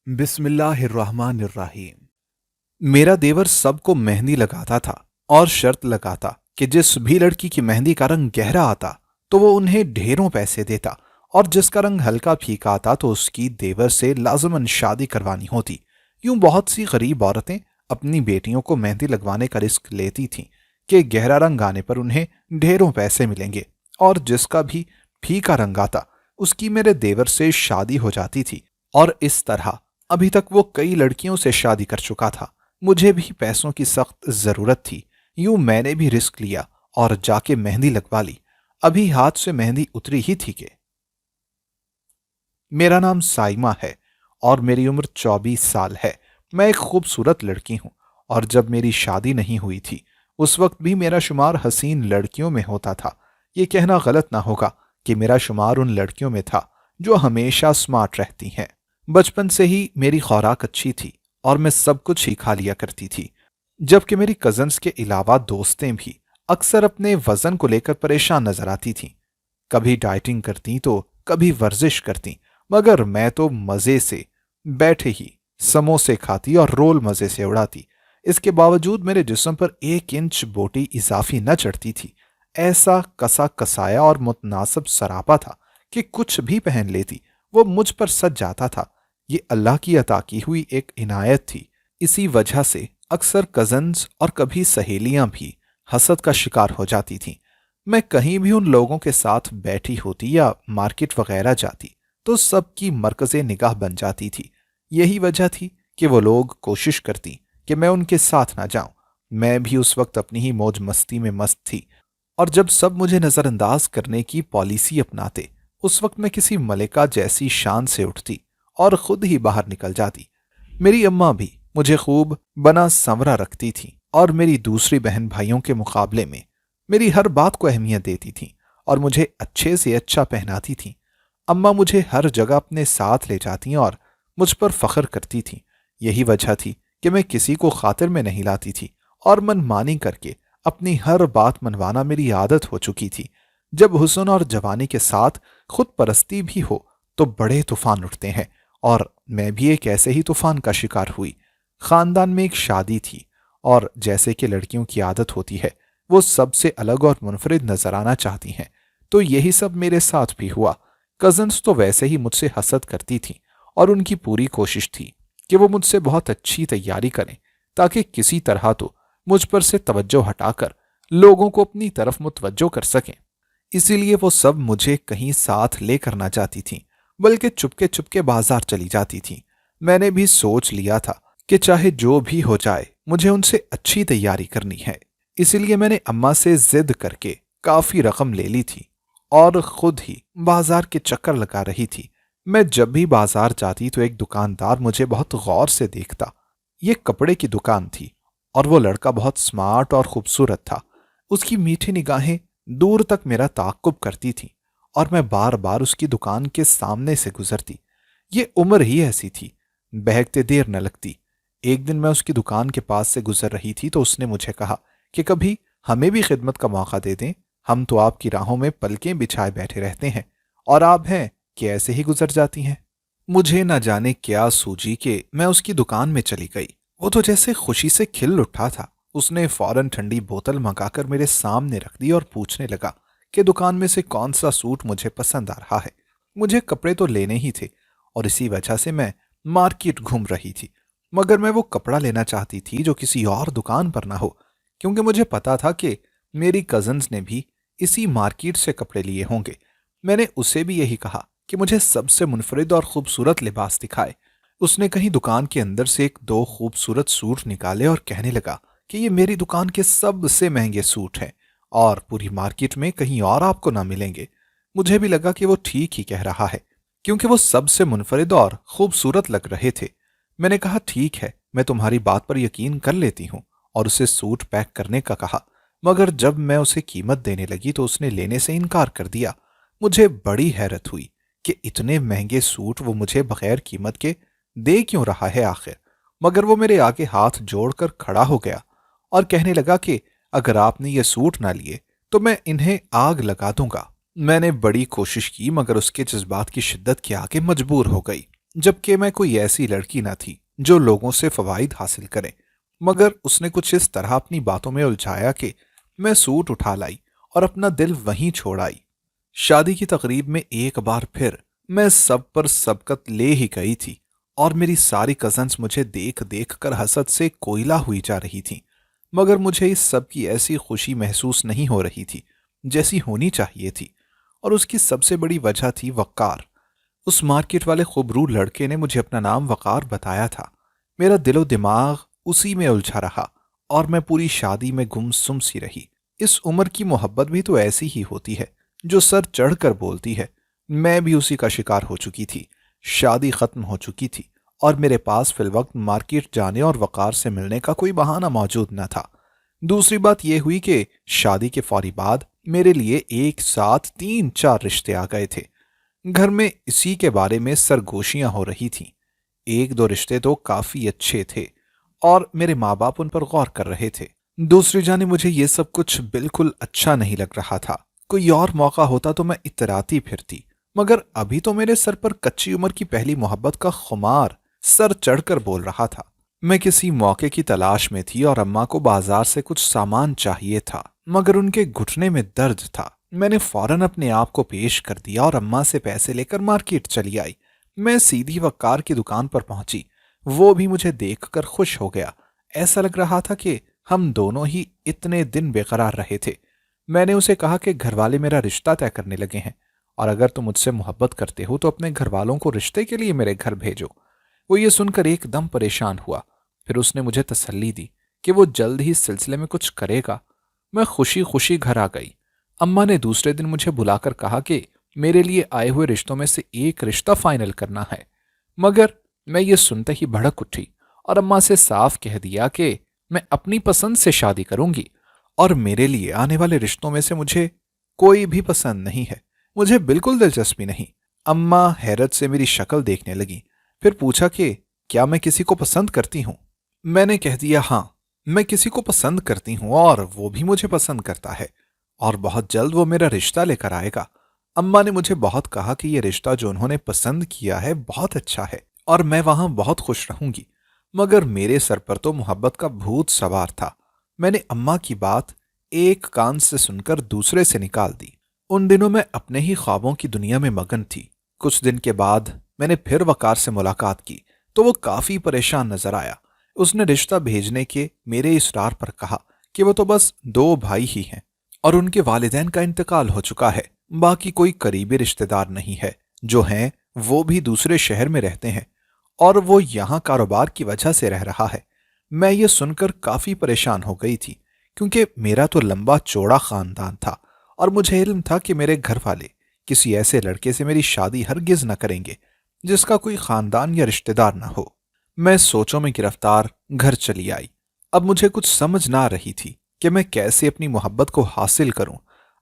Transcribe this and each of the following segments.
بسم اللہ الرحمن الرحیم۔ میرا دیور سب کو مہندی لگاتا تھا اور شرط لگاتا کہ جس بھی لڑکی کی مہندی کا رنگ گہرا آتا تو وہ انہیں ڈھیروں پیسے دیتا، اور جس کا رنگ ہلکا پھیکا آتا تو اس کی دیور سے لازماً شادی کروانی ہوتی۔ یوں بہت سی غریب عورتیں اپنی بیٹیوں کو مہندی لگوانے کا رسک لیتی تھیں کہ گہرا رنگ آنے پر انہیں ڈھیروں پیسے ملیں گے، اور جس کا بھی پھیکا رنگ آتا اس کی میرے دیور سے شادی ہو جاتی تھی۔ اور اس طرح ابھی تک وہ کئی لڑکیوں سے شادی کر چکا تھا۔ مجھے بھی پیسوں کی سخت ضرورت تھی، یوں میں نے بھی رسک لیا اور جا کے مہندی لگوا لی۔ ابھی ہاتھ سے مہندی اتری ہی تھی کہ میرا نام سائمہ ہے اور میری عمر 24 سال ہے۔ میں ایک خوبصورت لڑکی ہوں، اور جب میری شادی نہیں ہوئی تھی اس وقت بھی میرا شمار حسین لڑکیوں میں ہوتا تھا۔ یہ کہنا غلط نہ ہوگا کہ میرا شمار ان لڑکیوں میں تھا جو ہمیشہ سمارٹ رہتی ہیں۔ بچپن سے ہی میری خوراک اچھی تھی اور میں سب کچھ ہی کھا لیا کرتی تھی، جبکہ میری کزنز کے علاوہ دوستیں بھی اکثر اپنے وزن کو لے کر پریشان نظر آتی تھیں۔ کبھی ڈائٹنگ کرتی تو کبھی ورزش کرتی، مگر میں تو مزے سے بیٹھے ہی سموسے کھاتی اور رول مزے سے اڑاتی۔ اس کے باوجود میرے جسم پر 1 انچ بوٹی اضافی نہ چڑھتی تھی۔ ایسا کسا کسایا اور متناسب سراپا تھا کہ کچھ بھی پہن لیتی وہ مجھ پر سج جاتا تھا۔ یہ اللہ کی عطا کی ہوئی ایک عنایت تھی۔ اسی وجہ سے اکثر کزنز اور کبھی سہیلیاں بھی حسد کا شکار ہو جاتی تھیں۔ میں کہیں بھی ان لوگوں کے ساتھ بیٹھی ہوتی یا مارکیٹ وغیرہ جاتی تو سب کی مرکز نگاہ بن جاتی تھی۔ یہی وجہ تھی کہ وہ لوگ کوشش کرتی کہ میں ان کے ساتھ نہ جاؤں۔ میں بھی اس وقت اپنی ہی موج مستی میں مست تھی، اور جب سب مجھے نظر انداز کرنے کی پالیسی اپناتے اس وقت میں کسی ملکہ جیسی شان سے اٹھتی اور خود ہی باہر نکل جاتی۔ میری اماں بھی مجھے خوب بنا سنورا رکھتی تھی، اور میری دوسری بہن بھائیوں کے مقابلے میں میری ہر بات کو اہمیت دیتی تھیں اور مجھے اچھے سے اچھا پہناتی تھیں۔ اماں مجھے ہر جگہ اپنے ساتھ لے جاتی اور مجھ پر فخر کرتی تھیں۔ یہی وجہ تھی کہ میں کسی کو خاطر میں نہیں لاتی تھی، اور من مانی کر کے اپنی ہر بات منوانا میری عادت ہو چکی تھی۔ جب حسن اور جوانی کے ساتھ خود پرستی بھی ہو تو بڑے طوفان اٹھتے ہیں، اور میں بھی ایک ایسے ہی طوفان کا شکار ہوئی۔ خاندان میں ایک شادی تھی، اور جیسے کہ لڑکیوں کی عادت ہوتی ہے وہ سب سے الگ اور منفرد نظر آنا چاہتی ہیں، تو یہی سب میرے ساتھ بھی ہوا۔ کزنز تو ویسے ہی مجھ سے حسد کرتی تھیں، اور ان کی پوری کوشش تھی کہ وہ مجھ سے بہت اچھی تیاری کریں تاکہ کسی طرح تو مجھ پر سے توجہ ہٹا کر لوگوں کو اپنی طرف متوجہ کر سکیں۔ اسی لیے وہ سب مجھے کہیں ساتھ لے کر نہ جاتی تھیں، بلکہ چپکے چپکے بازار چلی جاتی تھیں۔ میں نے بھی سوچ لیا تھا کہ چاہے جو بھی ہو جائے مجھے ان سے اچھی تیاری کرنی ہے۔ اسی لیے میں نے اماں سے ضد کر کے کافی رقم لے لی تھی اور خود ہی بازار کے چکر لگا رہی تھی۔ میں جب بھی بازار جاتی تو ایک دکاندار مجھے بہت غور سے دیکھتا۔ یہ کپڑے کی دکان تھی، اور وہ لڑکا بہت سمارٹ اور خوبصورت تھا۔ اس کی میٹھی نگاہیں دور تک میرا تعاقب کرتی تھیں، اور میں بار بار اس کی دکان کے سامنے سے گزرتی۔ یہ عمر ہی ایسی تھی، بہکتے دیر نہ لگتی۔ ایک دن میں اس کی دکان کے پاس سے گزر رہی تھی تو اس نے مجھے کہا کہ کبھی ہمیں بھی خدمت کا موقع دے دیں، ہم تو آپ کی راہوں میں پلکیں بچھائے بیٹھے رہتے ہیں، اور آپ ہیں کہ ایسے ہی گزر جاتی ہیں۔ مجھے نہ جانے کیا سوجی کہ میں اس کی دکان میں چلی گئی۔ وہ تو جیسے خوشی سے کھل اٹھا تھا۔ اس نے فوراً ٹھنڈی بوتل منگا کر میرے سامنے رکھ دی اور پوچھنے لگا کہ دکان میں سے کون سا سوٹ مجھے پسند آ رہا ہے۔ مجھے کپڑے تو لینے ہی تھے، اور اسی وجہ سے میں مارکیٹ گھوم رہی تھی، مگر میں وہ کپڑا لینا چاہتی تھی جو کسی اور دکان پر نہ ہو، کیونکہ مجھے پتا تھا کہ میری کزنز نے بھی اسی مارکیٹ سے کپڑے لیے ہوں گے۔ میں نے اسے بھی یہی کہا کہ مجھے سب سے منفرد اور خوبصورت لباس دکھائے۔ اس نے کہیں دکان کے اندر سے 1 2 خوبصورت سوٹ نکالے اور کہنے لگا کہ یہ میری دکان کے سب سے مہنگے سوٹ ہیں، اور پوری مارکیٹ میں کہیں اور آپ کو نہ ملیں گے۔ مجھے بھی لگا کہ وہ ٹھیک ہی کہہ رہا ہے، کیونکہ وہ سب سے منفرد اور خوبصورت لگ رہے تھے۔ میں نے کہا ٹھیک ہے، میں تمہاری بات پر یقین کر لیتی ہوں، اور اسے سوٹ پیک کرنے کا کہا، مگر جب میں اسے قیمت دینے لگی تو اس نے لینے سے انکار کر دیا۔ مجھے بڑی حیرت ہوئی کہ اتنے مہنگے سوٹ وہ مجھے بغیر قیمت کے دے کیوں رہا ہے آخر، مگر وہ میرے آگے ہاتھ جوڑ کر کھڑا ہو گیا اور کہنے لگا کہ اگر آپ نے یہ سوٹ نہ لیے تو میں انہیں آگ لگا دوں گا۔ میں نے بڑی کوشش کی، مگر اس کے جذبات کی شدت کے آگے مجبور ہو گئی۔ जबकि मैं कोई ऐसी लड़की न थी जो लोगों से फवाइद हासिल करे। मगर उसने कुछ इस तरह अपनी बातों में उलझाया कि मैं सूट उठा लाई और अपना दिल वहीं छोड़ आई। शादी की तकरीब में एक बार फिर मैं सब पर सबकत ले ही गई थी, और मेरी सारी कजन्स मुझे देख देख कर हसद से कोयला हुई जा रही थी। मगर मुझे इस सब की ऐसी खुशी महसूस नहीं हो रही थी जैसी होनी चाहिए थी, और उसकी सबसे बड़ी वजह थी वक़ार। उस मार्केट वाले खूबरू लड़के ने मुझे अपना नाम वक़ार बताया था। मेरा दिलो दिमाग उसी में उलझा रहा, और मैं पूरी शादी में गुमसुम सी रही। इस उम्र की मोहब्बत भी तो ऐसी ही होती है, जो सर चढ़कर बोलती है। मैं भी उसी का शिकार हो चुकी थी। शादी खत्म हो चुकी थी, और मेरे पास फिलवक्त मार्केट जाने और वक़ार से मिलने का कोई बहाना मौजूद न था। दूसरी बात यह हुई कि शादी के फौरी बाद मेरे लिए एक साथ 3-4 रिश्ते आ गए थे। घर में इसी के बारे में सरगोशियां हो रही थीं। एक दो रिश्ते तो काफी अच्छे थे, और मेरे माँ बाप उन पर गौर कर रहे थे। दूसरी जाने मुझे ये सब कुछ बिल्कुल अच्छा नहीं लग रहा था। कोई और मौका होता तो मैं इतराती फिरती, मगर अभी तो मेरे सर पर कच्ची उम्र की पहली मोहब्बत का खुमार सर चढ़कर बोल रहा था। मैं किसी मौके की तलाश में थी, और अम्मा को बाजार से कुछ सामान चाहिए था, मगर उनके घुटने में दर्द था। मैंने फौरन अपने आप को पेश कर दिया और अम्मा से पैसे लेकर मार्केट चली आई। मैं सीधी वक़ार की दुकान पर पहुंची। वो भी मुझे देखकर खुश हो गया। ऐसा लग रहा था कि हम दोनों ही इतने दिन बेकरार रहे थे। मैंने उसे कहा कि घर वाले मेरा रिश्ता तय करने लगे हैं, और अगर तुम मुझसे मोहब्बत करते हो तो अपने घर वालों को रिश्ते के लिए मेरे घर भेजो। वो ये सुनकर एकदम परेशान हुआ। फिर उसने मुझे तसल्ली दी कि वो जल्द ही इस सिलसिले में कुछ करेगा। मैं खुशी खुशी घर आ गई। अम्मा ने दूसरे दिन मुझे बुलाकर कहा कि मेरे लिए आए हुए रिश्तों में से एक रिश्ता फाइनल करना है। मगर मैं ये सुनते ही भड़क उठी, और अम्मा से साफ कह दिया कि मैं अपनी पसंद से शादी करूंगी, और मेरे लिए आने वाले रिश्तों में से मुझे कोई भी पसंद नहीं है। मुझे बिल्कुल दिलचस्पी नहीं। अम्मा हैरत से मेरी शक्ल देखने लगी। फिर पूछा कि क्या मैं किसी को पसंद करती हूँ। मैंने कह दिया हाँ, मैं किसी को पसंद करती हूँ, और वो भी मुझे पसंद करता है, और बहुत जल्द वो मेरा रिश्ता लेकर आएगा। अम्मा ने मुझे बहुत कहा कि ये रिश्ता जो उन्होंने पसंद किया है बहुत अच्छा है, और मैं वहां बहुत खुश रहूंगी। मगर मेरे सर पर तो मोहब्बत का भूत सवार था। मैंने अम्मा की बात एक कान से सुनकर दूसरे से निकाल दी। उन दिनों मैं अपने ही ख्वाबों की दुनिया में मगन थी। कुछ दिन के बाद मैंने फिर वकार से मुलाकात की, तो वो काफी परेशान नजर आया। उसने रिश्ता भेजने के मेरे इसरार पर कहा कि वो तो बस 2 भाई ही हैं, और उनके वालिदैन का इंतकाल हो चुका है। बाकी कोई करीबी रिश्तेदार नहीं है। जो हैं वो भी दूसरे शहर में रहते हैं, और वो यहाँ कारोबार की वजह से रह रहा है। मैं ये सुनकर काफी परेशान हो गई थी, क्योंकि मेरा तो लंबा चौड़ा खानदान था, और मुझे इल्म था कि मेरे घर वाले किसी ऐसे लड़के से मेरी शादी हरगिज न करेंगे जिसका कोई खानदान या रिश्तेदार ना हो। मैं सोचों में गिरफ्तार घर चली आई। अब मुझे कुछ समझ ना रही थी कि मैं कैसे अपनी मोहब्बत को हासिल करूं।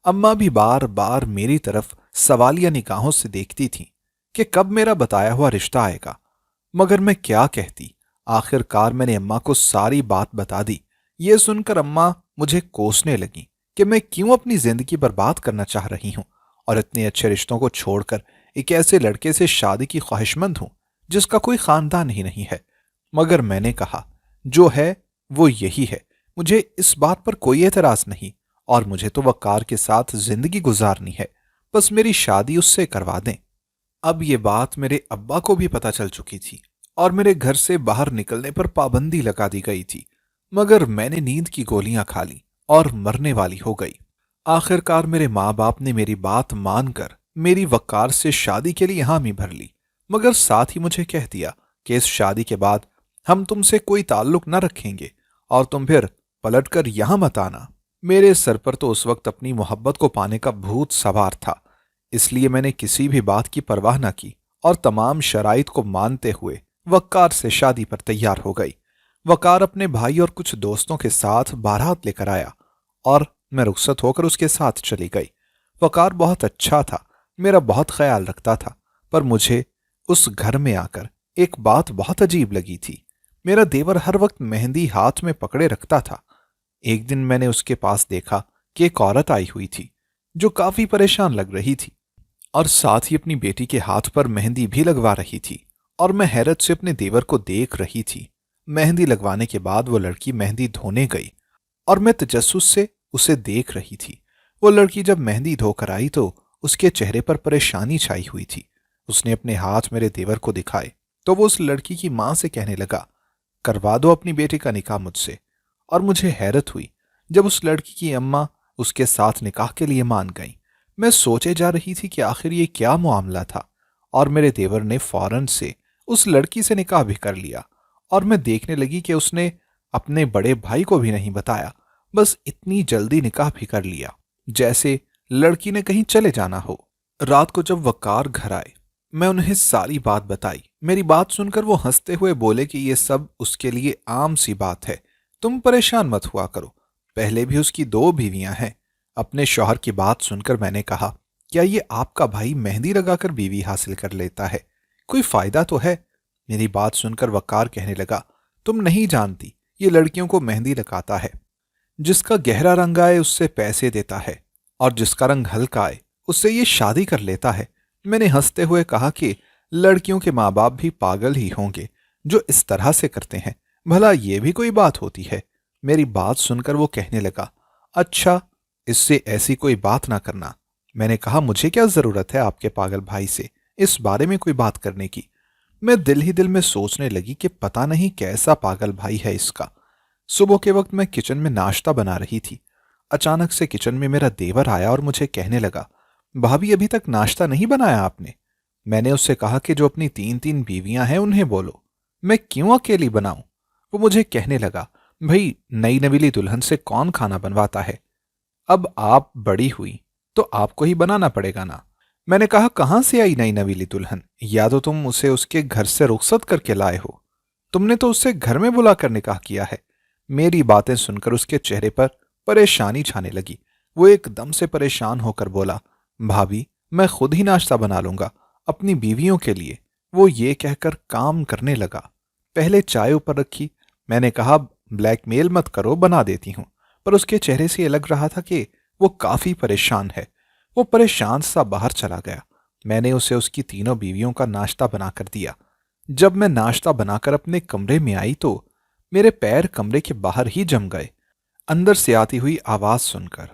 अम्मा भी बार बार मेरी तरफ सवालिया निगाहों से देखती थीं कि कब मेरा बताया हुआ रिश्ता आएगा। मगर मैं क्या कहती। आखिरकार मैंने अम्मा को सारी बात बता दी। ये सुनकर अम्मा मुझे कोसने लगी कि मैं क्यों अपनी जिंदगी बर्बाद करना चाह रही हूं, और इतने अच्छे रिश्तों को छोड़कर एक ऐसे लड़के से शादी की ख्वाहिशमंद हूं जिसका कोई खानदान ही नहीं है। मगर मैंने कहा जो है वो यही है। मुझे इस बात पर कोई एतराज नहीं, और मुझे तो वकार के साथ जिंदगी गुजारनी है। बस मेरी शादी उससे करवा दें। अब ये बात मेरे अब्बा को भी पता चल चुकी थी, और मेरे घर से बाहर निकलने पर पाबंदी लगा दी गई थी। मगर मैंने नींद की गोलियां खा ली और मरने वाली हो गई। आखिरकार मेरे माँ बाप ने मेरी बात मानकर मेरी वकार से शादी के लिए हामी भर ली, मगर साथ ही मुझे कह दिया कि इस शादी के बाद हम तुमसे कोई ताल्लुक न रखेंगे, और तुम फिर पलटकर यहां मत आना। मेरे सर पर तो उस वक्त अपनी मोहब्बत को पाने का भूत सवार था, इसलिए मैंने किसी भी बात की परवाह न की, और तमाम शराइत को मानते हुए वकार से शादी पर तैयार हो गई। वकार अपने भाई और कुछ दोस्तों के साथ बारात लेकर आया, और मैं रुखसत होकर उसके साथ चली गई। वकार बहुत अच्छा था, मेरा बहुत ख्याल रखता था, पर मुझे उस घर में आकर एक बात बहुत अजीब लगी थी। मेरा देवर हर वक्त मेहंदी हाथ में पकड़े रखता था। एक दिन मैंने उसके पास देखा कि एक औरत आई हुई थी जो काफी परेशान लग रही थी, और साथ ही अपनी बेटी के हाथ पर मेहंदी भी लगवा रही थी, और मैं हैरत से अपने देवर को देख रही थी। मेहंदी लगवाने के बाद वो लड़की मेहंदी धोने गई और मैं तजस्सुस से उसे देख रही थी। वो लड़की जब मेहंदी धोकर आई तो उसके चेहरे पर परेशानी छाई हुई थी। उसने अपने हाथ मेरे देवर को दिखाए तो वो उस लड़की की मां से कहने लगा, करवा दो अपनी बेटी का निकाह मुझसे। और मुझे हैरत हुई जब उस लड़की की अम्मा उसके साथ निकाह के लिए मान गई। मैं सोचे जा रही थी कि आखिर ये क्या मामला था, और मेरे देवर ने फौरन से उस लड़की से निकाह भी कर लिया। और मैं देखने लगी कि उसने अपने बड़े भाई को भी नहीं बताया, बस इतनी जल्दी निकाह भी कर लिया जैसे लड़की ने कहीं चले जाना हो। रात को जब वकार घर आए, मैं उन्हें सारी बात बताई। मेरी बात सुनकर वो हंसते हुए बोले कि ये सब उसके लिए आम सी बात है, तुम परेशान मत हुआ करो, पहले भी उसकी 2 बीवियां हैं। अपने शौहर की बात सुनकर मैंने कहा, क्या ये आपका भाई मेहंदी लगाकर बीवी हासिल कर लेता है? कोई फायदा तो है? मेरी बात सुनकर वकार कहने लगा, तुम नहीं जानती, ये लड़कियों को मेहंदी लगाता है। जिसका गहरा रंग आए उससे पैसे देता है, और जिसका रंग हल्का आए उससे ये शादी कर लेता है। मैंने हंसते हुए कहा कि लड़कियों के माँ बाप भी पागल ही होंगे जो इस तरह से करते हैं, भला ये भी कोई बात होती है? मेरी बात सुनकर वो कहने लगा, अच्छा, इससे ऐसी कोई बात ना करना। मैंने कहा, मुझे क्या जरूरत है आपके पागल भाई से इस बारे में कोई बात करने की। मैं दिल ही दिल में सोचने लगी कि पता नहीं कैसा पागल भाई है इसका। सुबह के वक्त मैं किचन में नाश्ता बना रही थी। अचानक से किचन में मेरा देवर आया और मुझे कहने लगा, भाभी अभी तक नाश्ता नहीं बनाया आपने? मैंने उससे कहा कि जो अपनी 3 बीवियां हैं उन्हें बोलो, मैं क्यों अकेली बनाऊं? वो मुझे कहने लगा, भाई नई नवीली दुल्हन से कौन खाना बनवाता है? अब आप बड़ी हुई तो आपको ही बनाना पड़ेगा ना। मैंने कहा, कहां से आई नई नवीली दुल्हन? या तो तुम उसे उसके घर से रुखसत करके लाए हो, तुमने तो उससे घर में बुलाकर निकाह किया है। मेरी बातें सुनकर उसके चेहरे पर परेशानी छाने लगी। वो एकदम से परेशान होकर बोला, भाभी मैं खुद ही नाश्ता बना लूंगा अपनी बीवियों के लिए। वो ये कहकर काम करने लगा। पहले चाय ऊपर रखी। मैंने कहा, ब्लैकमेल मत करो, बना देती हूं। पर उसके चेहरे से ये लग रहा था कि वो काफी परेशान है। वो परेशान सा बाहर चला गया। मैंने उसे उसकी 3 बीवियों का नाश्ता बनाकर दिया। जब मैं नाश्ता बनाकर अपने कमरे में आई तो मेरे पैर कमरे के बाहर ही जम गए, अंदर से आती हुई आवाज सुनकर।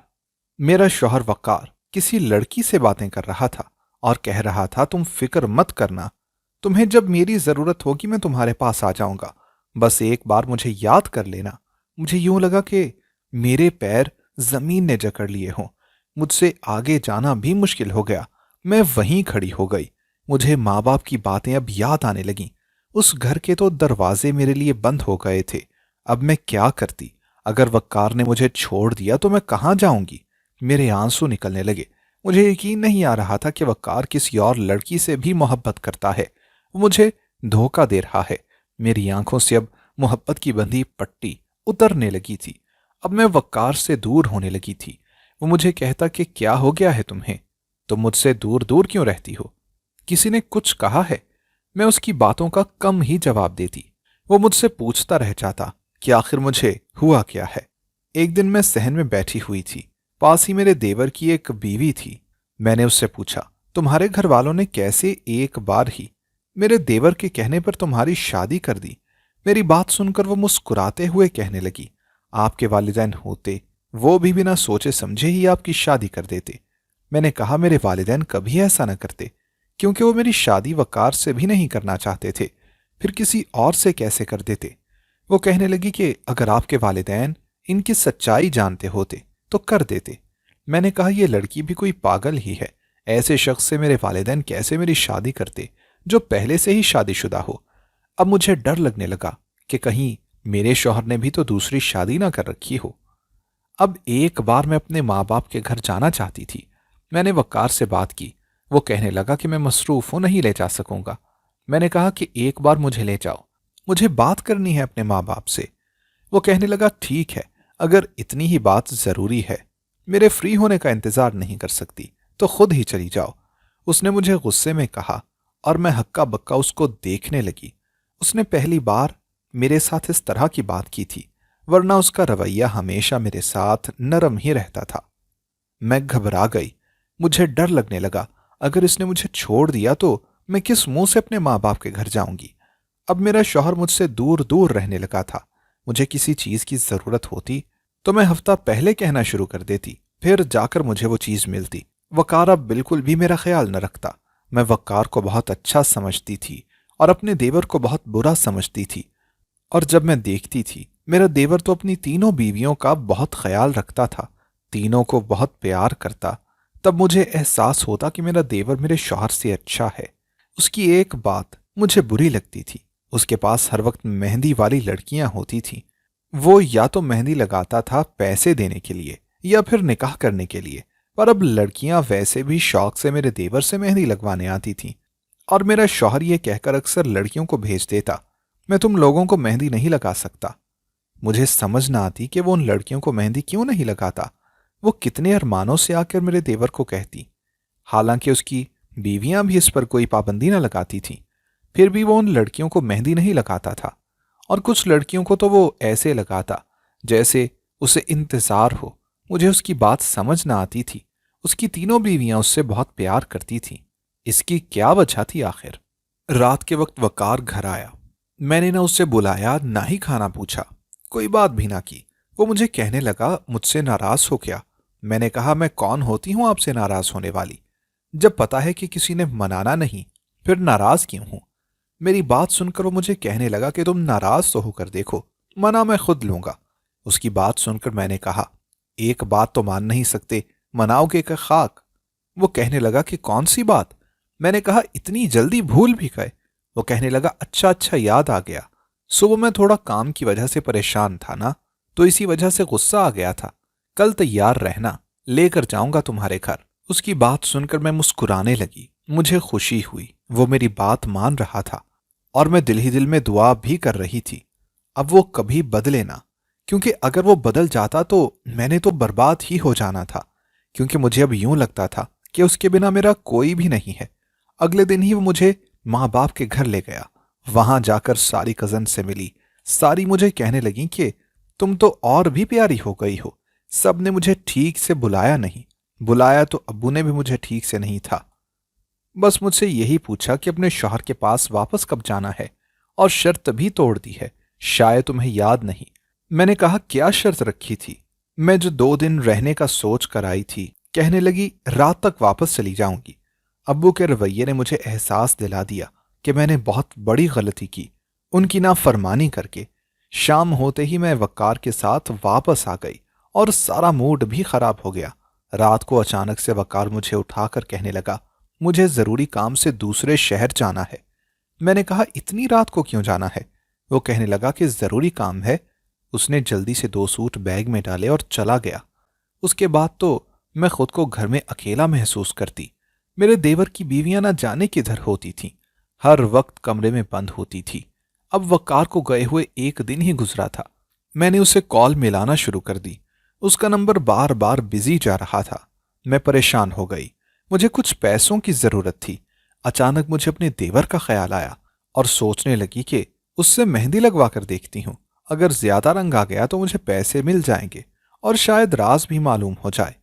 मेरा शौहर वकार किसी लड़की से बातें कर रहा था और कह रहा था, तुम फिक्र मत करना, तुम्हें जब मेरी जरूरत होगी मैं तुम्हारे पास आ जाऊंगा, बस एक बार मुझे याद कर लेना। मुझे यूं लगा कि मेरे पैर जमीन ने जकड़ लिए हों। मुझसे आगे जाना भी मुश्किल हो गया। मैं वहीं खड़ी हो गई। मुझे माँ बाप की बातें अब याद आने लगीं। उस घर के तो दरवाजे मेरे लिए बंद हो गए थे। अब मैं क्या करती? अगर वक्कार ने मुझे छोड़ दिया तो मैं कहाँ जाऊंगी? मेरे आंसू निकलने लगे। मुझे यकीन नहीं आ रहा था कि वक्कार किसी और लड़की से भी मोहब्बत करता है। वो मुझे धोखा दे रहा है। मेरी आंखों से अब मोहब्बत की बंधी पट्टी उतरने लगी थी। अब मैं वक्कार से दूर होने लगी थी। वो मुझे कहता कि क्या हो गया है तुम्हें? तुम मुझसे दूर दूर क्यों रहती हो? किसी ने कुछ कहा है? मैं उसकी बातों का कम ही जवाब देती। वो मुझसे पूछता रह जाता कि आखिर मुझे हुआ क्या है। एक दिन मैं सहन में बैठी हुई थी। पास ही मेरे देवर की एक बीवी थी। मैंने उससे पूछा, तुम्हारे घर वालों ने कैसे एक बार ही मेरे देवर के कहने पर तुम्हारी शादी कर दी? मेरी बात सुनकर वो मुस्कुराते हुए कहने लगी, आपके वालिदैन होते वो भी बिना सोचे समझे ही आपकी शादी कर देते। मैंने कहा, मेरे वालिदैन कभी ऐसा न करते, क्योंकि वो मेरी शादी वकार से भी नहीं करना चाहते थे, फिर किसी और से कैसे कर देते? वो कहने लगी कि अगर आपके वालिदैन इनकी सच्चाई जानते होते तो कर देते। मैंने कहा, यह लड़की भी कोई पागल ही है। ऐसे शख्स से मेरे वालिदैन कैसे मेरी शादी करते जो पहले से ही शादीशुदा हो? अब मुझे डर लगने लगा कि कहीं मेरे शौहर ने भी तो दूसरी शादी ना कर रखी हो। अब एक बार मैं अपने माँ बाप के घर जाना चाहती थी। मैंने वकार से बात की। वो कहने लगा कि मैं मसरूफ हूं, नहीं ले जा सकूंगा। मैंने कहा कि एक बार मुझे ले जाओ, मुझे बात करनी है अपने माँ बाप से। वो कहने लगा, ठीक है, अगर इतनी ही बात जरूरी है, मेरे फ्री होने का इंतजार नहीं कर सकती तो खुद ही चली जाओ। उसने मुझे गुस्से में कहा और मैं हक्का बक्का उसको देखने लगी। उसने पहली बार मेरे साथ इस तरह की बात की थी, वरना उसका रवैया हमेशा मेरे साथ नरम ही रहता था। मैं घबरा गई। मुझे डर लगने लगा, अगर इसने मुझे छोड़ दिया तो मैं किस मुंह से अपने माँ बाप के घर जाऊंगी। अब मेरा शौहर मुझसे दूर दूर रहने लगा था। मुझे किसी चीज की जरूरत होती तो मैं हफ्ता पहले कहना शुरू कर देती, फिर जाकर मुझे वो चीज मिलती। वकार अब बिल्कुल भी मेरा ख्याल न रखता। मैं वकार को बहुत अच्छा समझती थी और अपने देवर को बहुत बुरा समझती थी। और जब मैं देखती थी मेरा देवर तो अपनी तीनों बीवियों का बहुत ख्याल रखता था, तीनों को बहुत प्यार करता, तब मुझे एहसास होता कि मेरा देवर मेरे शौहर से अच्छा है। उसकी एक बात मुझे बुरी लगती थी, उसके पास हर वक्त मेहंदी वाली लड़कियां होती थीं। वो या तो मेहंदी लगाता था पैसे देने के लिए या फिर निकाह करने के लिए, पर अब लड़कियां वैसे भी शौक से मेरे देवर से मेहंदी लगवाने आती थीं। और मेरा शौहर ये कहकर अक्सर लड़कियों को भेज देता, मैं तुम लोगों को मेहंदी नहीं लगा सकता। मुझे समझ ना आती कि वो उन लड़कियों को मेहंदी क्यों नहीं लगाता। वो कितने अरमानों से आकर मेरे देवर को कहती, हालांकि उसकी बीवियां भी इस पर कोई पाबंदी न लगाती थीं, फिर भी वो उन लड़कियों को मेहंदी नहीं लगाता था। और कुछ लड़कियों को तो वो ऐसे लगाता जैसे उसे इंतजार हो। मुझे उसकी बात समझ ना आती थी। उसकी तीनों बीवियां उससे बहुत प्यार करती थीं। इसकी क्या वजह थी आखिर? रात के वक्त वकार घर आया। मैंने ना उससे बुलाया ना ही खाना पूछा, कोई बात भी ना की। वो मुझे कहने लगा, मुझसे नाराज हो क्या? मैंने कहा, मैं कौन होती हूं आपसे नाराज होने वाली? जब पता है कि किसी ने मनाना नहीं, फिर नाराज क्यों हूं? मेरी बात सुनकर वो मुझे कहने लगा कि तुम नाराज तो होकर देखो, मना मैं खुद लूंगा। उसकी बात सुनकर मैंने कहा, एक बात तो मान नहीं सकते, मनाओगे कि खाक? वो कहने लगा कि कौन सी बात? मैंने कहा, इतनी जल्दी भूल भी गए? वो कहने लगा, अच्छा अच्छा याद आ गया, सुबह मैं थोड़ा काम की वजह से परेशान था ना, तो इसी वजह से गुस्सा आ गया था। कल तैयार रहना, लेकर जाऊंगा तुम्हारे घर। उसकी बात सुनकर मैं मुस्कुराने लगी। मुझे खुशी हुई, वो मेरी बात मान रहा था और मैं दिल ही दिल में दुआ भी कर रही थी, अब वो कभी बदले ना, क्योंकि अगर वो बदल जाता तो मैंने तो बर्बाद ही हो जाना था। क्योंकि मुझे अब यूं लगता था कि उसके बिना मेरा कोई भी नहीं है। अगले दिन ही वो मुझे माँ बाप के घर ले गया। वहां जाकर सारी कजन से मिली। सारी मुझे कहने लगी कि तुम तो और भी प्यारी हो गई हो। सब ने मुझे ठीक से बुलाया नहीं, बुलाया तो अब्बू ने भी मुझे ठीक से नहीं था। बस मुझसे यही पूछा कि अपने शौहर के पास वापस कब जाना है, और शर्त भी तोड़ दी है, शायद तुम्हें याद नहीं। मैंने कहा, क्या शर्त रखी थी? मैं जो 2 दिन रहने का सोच कर आई थी, कहने लगी रात तक वापस चली जाऊंगी। अब्बू के रवैये ने मुझे एहसास दिला दिया कि मैंने बहुत बड़ी गलती की, उनकी नाफरमानी करके। शाम होते ही मैं वकार के साथ वापस आ गई और सारा मूड भी खराब हो गया। रात को अचानक से वकार मुझे उठाकर कहने लगा, मुझे जरूरी काम से दूसरे शहर जाना है। मैंने कहा, इतनी रात को क्यों जाना है? वो कहने लगा कि जरूरी काम है। उसने जल्दी से 2 सूट बैग में डाले और चला गया। उसके बाद तो मैं खुद को घर में अकेला महसूस करती। मेरे देवर की बीवियां ना जाने किधर होती थीं, हर वक्त कमरे में बंद होती थी। अब वकार को गए हुए 1 दिन ही गुजरा था। मैंने उसे कॉल मिलाना शुरू कर दी। उसका नंबर बार बार बिजी जा रहा था। मैं परेशान हो गई। मुझे कुछ पैसों की जरूरत थी। अचानक मुझे अपने देवर का ख्याल आया और सोचने लगी कि उससे मेहंदी लगवा कर देखती हूँ। अगर ज्यादा रंग आ गया तो मुझे पैसे मिल जाएंगे और शायद राज भी मालूम हो जाए।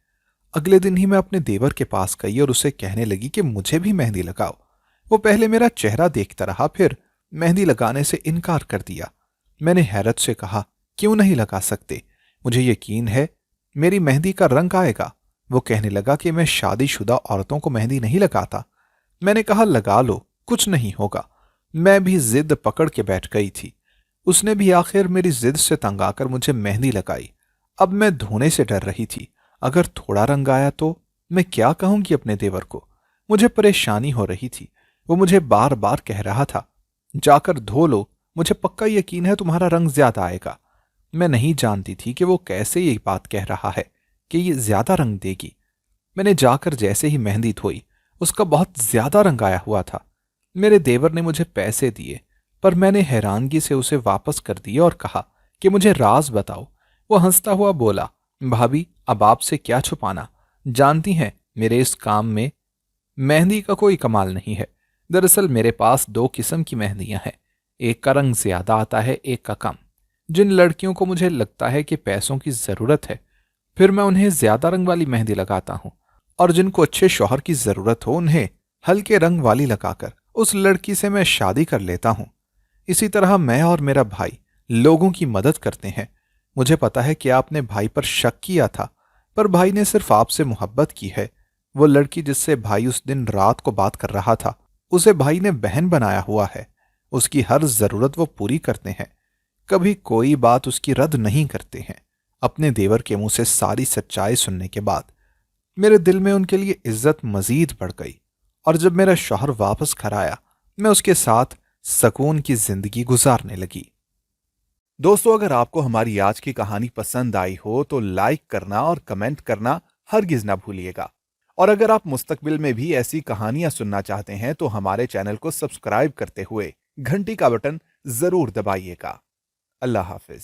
अगले दिन ही मैं अपने देवर के पास गई और उसे कहने लगी कि मुझे भी मेहंदी लगाओ। वो पहले मेरा चेहरा देखता रहा, फिर मेहंदी लगाने से इनकार कर दिया। मैंने हैरत से कहा, क्यों नहीं लगा सकते? मुझे यकीन है मेरी मेहंदी का रंग आएगा। वो कहने लगा कि मैं शादीशुदा औरतों को मेहंदी नहीं लगाता। मैंने कहा, लगा लो, कुछ नहीं होगा। मैं भी जिद पकड़ के बैठ गई थी। उसने भी आखिर मेरी जिद से तंग आकर मुझे मेहंदी लगाई। अब मैं धोने से डर रही थी, अगर थोड़ा रंग आया तो मैं क्या कहूंगी अपने देवर को? मुझे परेशानी हो रही थी। वो मुझे बार बार कह रहा था, जाकर धो लो, मुझे पक्का यकीन है तुम्हारा रंग ज्यादा आएगा। मैं नहीं जानती थी कि वो कैसे ये बात कह रहा है कि ये ज्यादा रंग देगी। मैंने जाकर जैसे ही मेहंदी धोई, उसका बहुत ज्यादा रंग आया हुआ था। मेरे देवर ने मुझे पैसे दिए, पर मैंने हैरानगी से उसे वापस कर दिए और कहा कि मुझे राज बताओ। वो हंसता हुआ बोला, भाभी अब आपसे क्या छुपाना, जानती हैं मेरे इस काम में मेहंदी का कोई कमाल नहीं है। दरअसल मेरे पास 2 किस्म की मेहंदियां हैं, एक का रंग ज्यादा आता है, एक का कम। जिन लड़कियों को मुझे लगता है कि पैसों की जरूरत है, फिर मैं उन्हें ज्यादा रंग वाली मेहंदी लगाता हूं, और जिनको अच्छे शौहर की जरूरत हो उन्हें हल्के रंग वाली लगाकर उस लड़की से मैं शादी कर लेता हूं। इसी तरह मैं और मेरा भाई लोगों की मदद करते हैं। मुझे पता है कि आपने भाई पर शक किया था, पर भाई ने सिर्फ आपसे मोहब्बत की है। वो लड़की जिससे भाई उस दिन रात को बात कर रहा था, उसे भाई ने बहन बनाया हुआ है। उसकी हर जरूरत वो पूरी करते हैं, कभी कोई बात उसकी रद्द नहीं करते हैं। अपने देवर के मुंह से सारी सच्चाई सुनने के बाद मेरे दिल में उनके लिए इज्जत मजीद बढ़ गई, और जब मेरा शौहर वापस घर आया, मैं उसके साथ सकून की जिंदगी गुजारने लगी। दोस्तों, अगर आपको हमारी आज की कहानी पसंद आई हो तो लाइक करना और कमेंट करना हरगिज ना भूलिएगा। और अगर आप मुस्तकबिल में भी ऐसी कहानियां सुनना चाहते हैं तो हमारे चैनल को सब्सक्राइब करते हुए घंटी का बटन जरूर दबाइएगा। अल्लाह हाफिज।